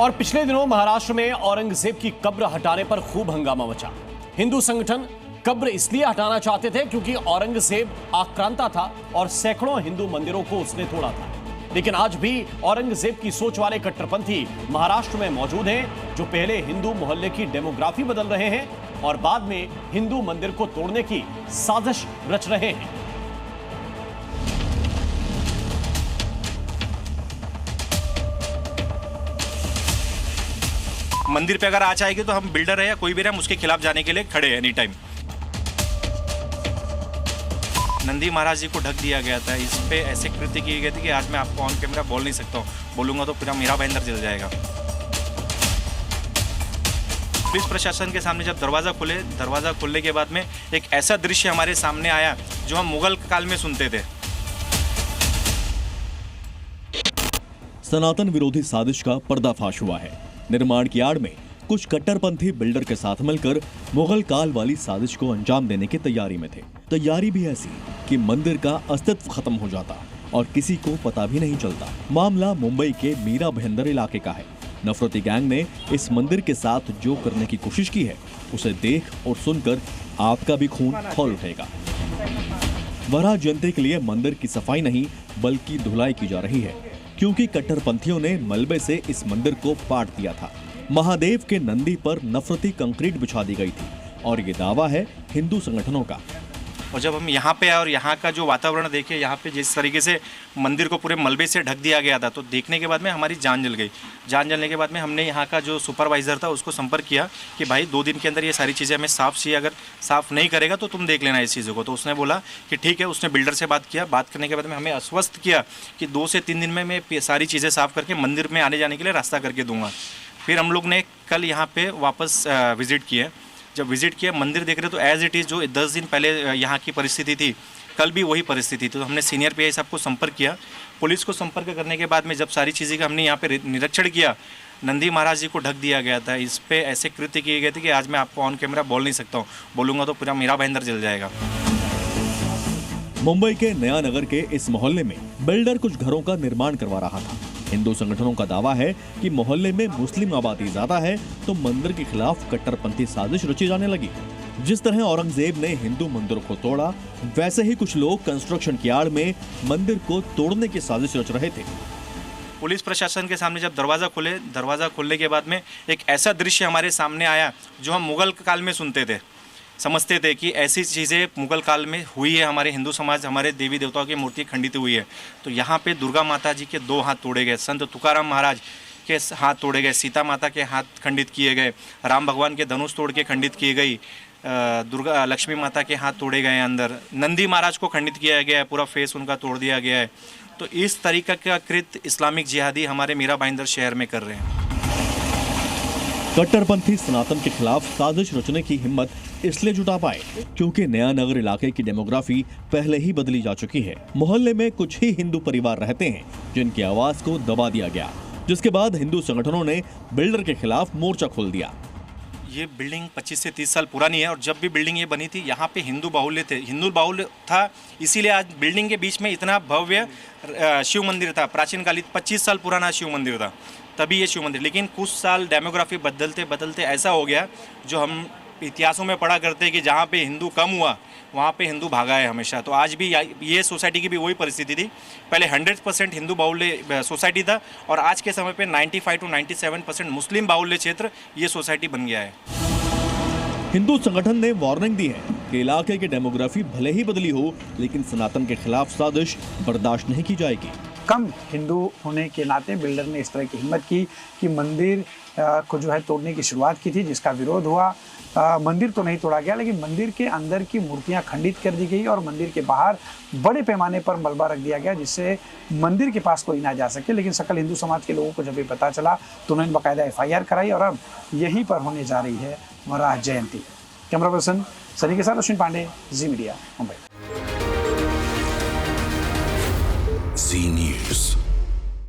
और पिछले दिनों महाराष्ट्र में औरंगजेब की कब्र हटाने पर खूब हंगामा मचा। हिंदू संगठन कब्र इसलिए हटाना चाहते थे क्योंकि औरंगजेब आक्रांता था और सैकड़ों हिंदू मंदिरों को उसने तोड़ा था। लेकिन आज भी औरंगजेब की सोच वाले कट्टरपंथी महाराष्ट्र में मौजूद हैं, जो पहले हिंदू मोहल्ले की डेमोग्राफी बदल रहे हैं और बाद में हिंदू मंदिर को तोड़ने की साजिश रच रहे हैं। मंदिर पे अगर आँच आएगी तो हम बिल्डर है या कोई भी रहे, हम उसके खिलाफ जाने के लिए खड़े हैं एनी टाइम। नंदी महाराज जी को ढक दिया गया था, इस पे ऐसे कृत्य किए गए थे कि आज मैं आपको ऑन कैमरा बोल नहीं सकता हूँ, बोलूँगा तो पूरा मेरा भाईंदर जल जाएगा। पुलिस प्रशासन के सामने जब दरवाज़ा खोलने के बाद में एक ऐसा दृश्य हमारे सामने आया जो हम मुगल काल में सुनते थे। सनातन विरोधी साजिश का पर्दाफाश हुआ है। निर्माण की आड़ में कुछ कट्टरपंथी बिल्डर के साथ मिलकर मुगल काल वाली साजिश को अंजाम देने की तैयारी में थे। तैयारी भी ऐसी कि मंदिर का अस्तित्व खत्म हो जाता और किसी को पता भी नहीं चलता। मामला मुंबई के मीरा भाईंदर इलाके का है। नफरती गैंग ने इस मंदिर के साथ जो करने की कोशिश की है, उसे देख और सुनकर आपका भी खून खौल उठेगा। वराह जयंती के लिए मंदिर की सफाई नहीं बल्कि धुलाई की जा रही है, क्योंकि कट्टरपंथियों ने मलबे से इस मंदिर को पाट दिया था। महादेव के नंदी पर नफरती कंक्रीट बिछा दी गई थी और ये दावा है हिंदू संगठनों का। और जब हम यहाँ पे आए और यहाँ का जो वातावरण देखे, यहाँ पे जिस तरीके से मंदिर को पूरे मलबे से ढक दिया गया था, तो देखने के बाद में हमारी जान जल गई। जान जलने के बाद में हमने यहाँ का जो सुपरवाइज़र था उसको संपर्क किया कि भाई 2 दिन के अंदर ये सारी चीज़ें हमें साफ़ चाहिए, अगर साफ़ नहीं करेगा तो तुम देख लेना इस चीज़ों को। तो उसने बोला कि ठीक है। उसने बिल्डर से बात किया। बात करने के बाद में हमें आश्वस्त किया कि 2 से 3 दिन में मैं सारी चीज़ें साफ़ करके मंदिर में आने जाने के लिए रास्ता करके दूँगा। फिर हम लोग ने कल यहाँ पे वापस विज़िट किए। जब विज़िट किया, मंदिर देख रहे तो एज़ इट इज़ जो 10 दिन पहले यहाँ की परिस्थिति थी, कल भी वही परिस्थिति थी। तो हमने सीनियर पीआई साहब को संपर्क किया। पुलिस को संपर्क करने के बाद में जब सारी चीज़ें का हमने यहाँ पे निरीक्षण किया, नंदी महाराज जी को ढक दिया गया था, इस पे ऐसे कृत्य किए गए थे कि आज मैं आपको ऑन कैमरा बोल नहीं सकता हूँ, बोलूँगा तो पूरा मेरा भाईंदर जल जाएगा। मुंबई के नया नगर के इस मोहल्ले में बिल्डर कुछ घरों का निर्माण करवा रहा था। हिंदू संगठनों का दावा है कि मोहल्ले में मुस्लिम आबादी ज्यादा है, तो मंदिर के खिलाफ कट्टरपंथी साजिश रची जाने लगी। जिस तरह औरंगजेब ने हिंदू मंदिरों को तोड़ा, वैसे ही कुछ लोग कंस्ट्रक्शन की आड़ में मंदिर को तोड़ने की साजिश रच रहे थे। पुलिस प्रशासन के सामने जब दरवाज़ा खोलने के बाद में एक ऐसा दृश्य हमारे सामने आया जो हम मुगल काल में सुनते थे, समझते थे कि ऐसी चीज़ें मुगल काल में हुई है। हमारे हिंदू समाज, हमारे देवी देवताओं की मूर्ति खंडित हुई है। तो यहाँ पे दुर्गा माता जी के 2 हाथ तोड़े गए, संत तुकाराम महाराज के हाथ तोड़े गए, सीता माता के हाथ खंडित किए गए, राम भगवान के धनुष तोड़ के खंडित किए गई, दुर्गा लक्ष्मी माता के हाथ तोड़े गए, अंदर नंदी महाराज को खंडित किया गया है, पूरा फेस उनका तोड़ दिया गया है। तो इस तरीके का कृत्य इस्लामिक जिहादी हमारे मीरा भाईंदर शहर में कर रहे हैं। कट्टरपंथी सनातन के खिलाफ साजिश रचने की हिम्मत इसलिए जुटा पाए क्योंकि नया नगर इलाके की डेमोग्राफी पहले ही बदली जा चुकी है। मोहल्ले में कुछ ही हिंदू परिवार रहते हैं जिनकी आवाज को दबा दिया गया, जिसके बाद हिंदू संगठनों ने बिल्डर के खिलाफ मोर्चा खोल दिया। ये बिल्डिंग 25 से 30 साल पुरानी है और जब भी बिल्डिंग ये बनी थी, यहाँ पे हिंदू बाहुल्य थे, हिंदू बाहुल्य था, इसीलिए आज बिल्डिंग के बीच में इतना भव्य शिव मंदिर था। प्राचीन कालिक 25 साल पुराना शिव मंदिर था, तभी ये शिव मंदिर। लेकिन कुछ साल डेमोग्राफी बदलते बदलते ऐसा हो गया, जो हम इतिहासों में पढ़ा करते हैं कि जहाँ पे हिंदू कम हुआ वहाँ पे हिंदू भागा है हमेशा। तो आज भी ये सोसाइटी की भी वही परिस्थिति थी। पहले 100% हिंदू बाहुल्य सोसाइटी था और आज के समय पे 95 to 97% मुस्लिम बाहुल्य क्षेत्र ये सोसाइटी बन गया है। हिंदू संगठन ने वार्निंग दी है कि इलाके की डेमोग्राफी भले ही बदली हो, लेकिन सनातन के खिलाफ साजिश बर्दाश्त नहीं की जाएगी। कम हिंदू होने के नाते बिल्डर ने इस तरह की हिम्मत की कि मंदिर को जो है तोड़ने की शुरुआत की थी, जिसका विरोध हुआ। मंदिर तो नहीं तोड़ा गया, लेकिन मंदिर के अंदर की मूर्तियां खंडित कर दी गई और मंदिर के बाहर बड़े पैमाने पर मलबा रख दिया गया, जिससे मंदिर के पास कोई ना जा सके। लेकिन सकल हिंदू समाज के लोगों को जब ये पता चला तो उन्होंने बाकायदा FIR कराई और अब यहीं पर होने जा रही है वराह जयंती। कैमरा पर्सन सनी के साथ अश्विन पांडे, जी मीडिया, मुंबई।